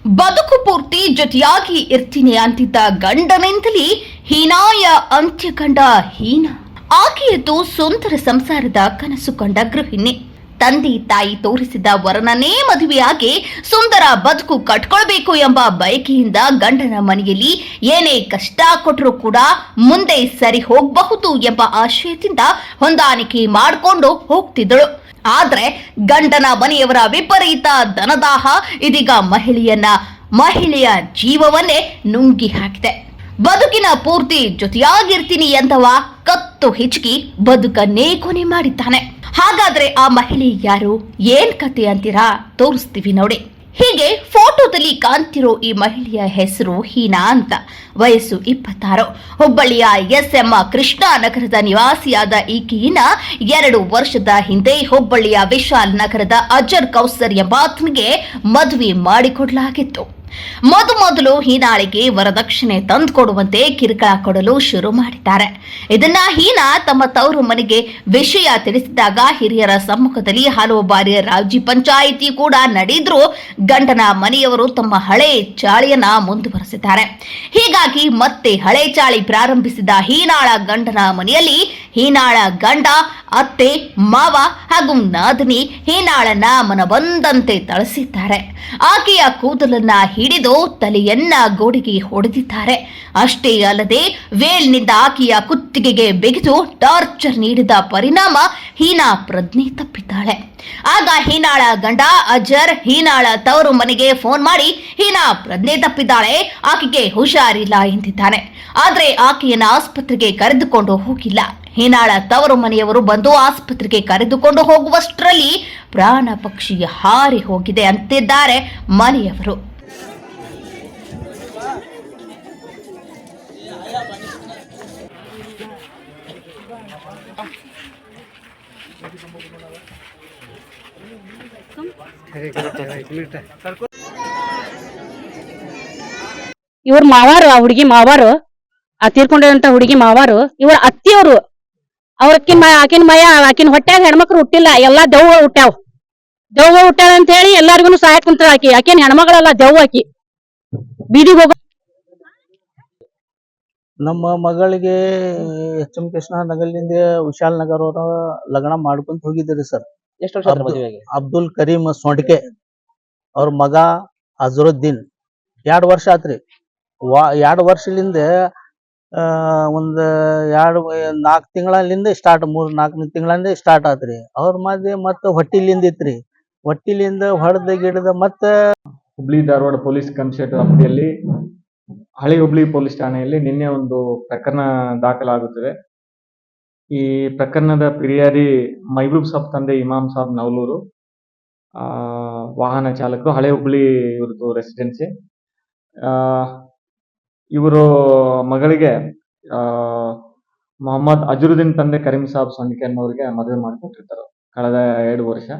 ಬದುಕು ಪೂರ್ತಿ ಜೊತೆಯಾಗಿ ಇರ್ತೀನಿ ಅಂತಿದ್ದ ಗಂಡನಿಂದಲೇ ಹೀನಾಯ ಅಂತ್ಯ ಕಂಡ ಹೀನ. ಆಕೆಯದು ಸುಂದರ ಸಂಸಾರದ ಕನಸು ಕಂಡ ಗೃಹಿಣಿ. ತಂದೆ ತಾಯಿ ತೋರಿಸಿದ ವರನನ್ನೇ ಮದುವೆಯಾಗಿ ಸುಂದರ ಬದುಕು ಕಟ್ಕೊಳ್ಬೇಕು ಎಂಬ ಬಯಕೆಯಿಂದ ಗಂಡನ ಮನೆಯಲ್ಲಿ ಏನೇ ಕಷ್ಟ ಕೊಟ್ಟರೂ ಕೂಡ ಮುಂದೆ ಸರಿ ಹೋಗಬಹುದು ಎಂಬ ಆಶಯದಿಂದ ಹೊಂದಾಣಿಕೆ ಮಾಡಿಕೊಂಡು ಹೋಗ್ತಿದ್ದಳು. ಆದ್ರೆ ಗಂಡನ ಮನೆಯವರ ವಿಪರೀತ ಧನದಾಹ ಇದೀಗ ಮಹಿಳೆಯ ಜೀವವನ್ನೇ ನುಂಗಿ ಹಾಕಿದೆ. ಬದುಕಿನ ಪೂರ್ತಿ ಜೊತೆಯಾಗಿರ್ತೀನಿ ಎಂದವ ಕತ್ತು ಹಿಚುಕಿ ಬದುಕನ್ನೇ ಕೊನೆ ಮಾಡಿದ್ದಾನೆ. ಹಾಗಾದ್ರೆ ಆ ಮಹಿಳೆ ಯಾರು, ಏನ್ ಕತೆ ಅಂತೀರಾ? ತೋರಿಸ್ತೀವಿ ನೋಡಿ. ಹೀಗೆ ಫೋಟೋದಲ್ಲಿ ಕಾಣ್ತಿರೋ ಈ ಮಹಿಳೆಯ ಹೆಸರು ಹೀನಾ ಅಂತ. ವಯಸ್ಸು 26. ಹುಬ್ಬಳ್ಳಿಯ SM ಕೃಷ್ಣಾ ನಗರದ ನಿವಾಸಿಯಾದ ಈಕೆಯನ್ನ 2 ವರ್ಷದ ಹಿಂದೆ ಹುಬ್ಬಳ್ಳಿಯ ವಿಶಾಲ್ ನಗರದ ಅಜರ್ ಕೌಸರ್ ಎಂಬಾತನಿಗೆ ಮದುವೆ ಮಾಡಿಕೊಡಲಾಗಿತ್ತು. ಮೊದಲು ಹೀನಾಳಿಗೆ ವರದಕ್ಷಿಣೆ ತಂದುಕೊಡುವಂತೆ ಕಿರುಕುಳ ಕೊಡಲು ಶುರು ಮಾಡಿದ್ದಾರೆ. ಇದನ್ನ ಹೀನಾ ತಮ್ಮ ತವರು ಮನೆಗೆ ವಿಷಯ ತಿಳಿಸಿದಾಗ ಹಿರಿಯರ ಸಮ್ಮುಖದಲ್ಲಿ ಹಲವು ಬಾರಿ ರಾಜಿ ಪಂಚಾಯಿತಿ ಕೂಡ ನಡೆದರೂ ಗಂಡನ ಮನೆಯವರು ತಮ್ಮ ಹಳೆ ಚಾಳಿಯನ್ನ ಮುಂದುವರೆಸಿದ್ದಾರೆ. ಹೀಗಾಗಿ ಮತ್ತೆ ಹಳೆ ಚಾಳಿ ಪ್ರಾರಂಭಿಸಿದ ಹೀನಾಳ ಗಂಡನ ಮನೆಯಲ್ಲಿ ಹೀನಾಳ ಗಂಡ, ಅತ್ತೆ, ಮಾವ ಹಾಗೂ ನಾದಿನಿ ಹೀನಾಳನ್ನ ಮನಬಂದಂತೆ ತಳಿಸಿದ್ದಾರೆ. ಆಕೆಯ ಕೂದಲನ್ನ ಹಿಡಿದು ತಲೆಯನ್ನ ಗೋಡೆಗೆ ಹೊಡೆದಿದ್ದಾರೆ. ಅಷ್ಟೇ ಅಲ್ಲದೆ ವೇಲ್ನಿಂದ ಆಕೆಯ ಕುತ್ತಿಗೆಗೆ ಬಿಗಿದು ಟಾರ್ಚರ್ ನೀಡಿದ ಪರಿಣಾಮ ಹೀನಾ ಪ್ರಜ್ಞೆ ತಪ್ಪಿದ್ದಾಳೆ. ಆಗ ಹೀನಾಳ ಗಂಡ ಅಜರ್ ಹೀನಾಳ ತವರು ಮನೆಗೆ ಫೋನ್ ಮಾಡಿ ಹೀನಾ ಪ್ರಜ್ಞೆ ತಪ್ಪಿದ್ದಾಳೆ, ಆಕೆಗೆ ಹುಷಾರಿಲ್ಲ ಎಂದಿದ್ದಾನೆ. ಆದ್ರೆ ಆಕೆಯನ್ನ ಆಸ್ಪತ್ರೆಗೆ ಕರೆದುಕೊಂಡು ಹೋಗಿಲ್ಲ. ಹೀನಾಳ ತವರು ಮನೆಯವರು ಬಂದು ಆಸ್ಪತ್ರೆಗೆ ಕರೆದುಕೊಂಡು ಹೋಗುವಷ್ಟರಲ್ಲಿ ಪ್ರಾಣ ಪಕ್ಷಿ ಹಾರಿ ಹೋಗಿದೆ ಅಂತಿದ್ದಾರೆ ಮನೆಯವರು. ಇವ್ರ ಮಾವಾರು, ಆ ಹುಡುಗಿ ಮಾವಾರು, ಆ ತೀರ್ಕೊಂಡಿರಂತ ಹುಡುಗಿ ಮಾವಾರು ಇವ್ರ ಅತ್ತಿಯವರು. ಆಕಿನ ಹೊಟ್ಯಾಗ ಹೆಣ್ಮಕ್ಳು ಹುಟ್ಟಿಲ್ಲ, ಎಲ್ಲಾ ದೆವ್ವ ಹುಟ್ಟ್ಯಾವ. ದೆವ್ವ ಹುಟ್ಟ್ಯಾಳ ಅಂತ ಹೇಳಿ ಎಲ್ಲಾರ್ಗು ಸಹಾಯ ಕುಂತ. ಆಕಿನ ಹೆಣ್ಮಗಳಲ್ಲ, ದೆವ್ವ. ಆಕಿ ಬೀದಿಗೆ ಹೋಗ. ನಮ್ಮ ಮಗಳಿಗೆ SM ಕೃಷ್ಣ ನಗರದಿಂದ ವಿಶಾಲ್ ನಗರ್ ಅವರ ಲಗ್ನ ಮಾಡ್ಕೊಂತ ಹೋಗಿದ್ದೀರಿ ಸರ್. ಎಷ್ಟು ವರ್ಷ ಆಯ್ತು ಮದುವೆಗೆ? ಅಬ್ದುಲ್ ಕರೀಂ ಸೊಂಡ್ಕೆ ಅವ್ರ ಮಗ ಅಜರುದ್ದೀನ್. 2 ವರ್ಷ ಆತ್ರಿ. 2 ವರ್ಷಲಿಂದ ಒಂದ್ 4 ತಿಂಗಳಿಂದ ಸ್ಟಾರ್ಟ್, 3-4 ತಿಂಗಳಿಂದ ಸ್ಟಾರ್ಟ್ ಆತ್ರಿ. ಅವ್ರ ಮದ್ವೆ ಮತ್ತ ಹೊಟ್ಟಿಲಿಂದ ಇತ್ರಿ. ಹೊಟ್ಟಿಲಿಂದ ಹೊಡೆದ ಗಿಡದ ಮತ್ತ ಹುಬ್ಳಿ ಧಾರವಾಡ ಪೊಲೀಸ್ ಕಮಿಷನರೇಟ್ ವ್ಯಾಪ್ತಿಯಲ್ಲಿ ಹಳೆ ಹುಬ್ಳಿ ಪೊಲೀಸ್ ಠಾಣೆಯಲ್ಲಿ ನಿನ್ನೆ ಒಂದು ಪ್ರಕರಣ ದಾಖಲಾಗುತ್ತದೆ. ಈ ಪ್ರಕರಣದ ಫಿರ್ಯಾದಿ ಮೈಬೂಬ್ ಸಾಬ್ ತಂದೆ ಇಮಾಮ್ ಸಾಬ್ ನವಲೂರು, ವಾಹನ ಚಾಲಕರು, ಹಳೆ ಹುಬ್ಳಿ ಇವ್ರದ್ದು ರೆಸಿಡೆನ್ಸಿ. ಇವರು ಮಗಳಿಗೆ ಮೊಹಮ್ಮದ್ ಅಜರುದ್ದೀನ್ ತಂದೆ ಕರೀಂ ಸಾಬ್ ಸೊಂಡಿಕೆ ಅನ್ನೋರಿಗೆ ಮದುವೆ ಮಾಡಿಕೊಟ್ಟಿರ್ತಾರೆ ಕಳೆದ 2 ವರ್ಷ.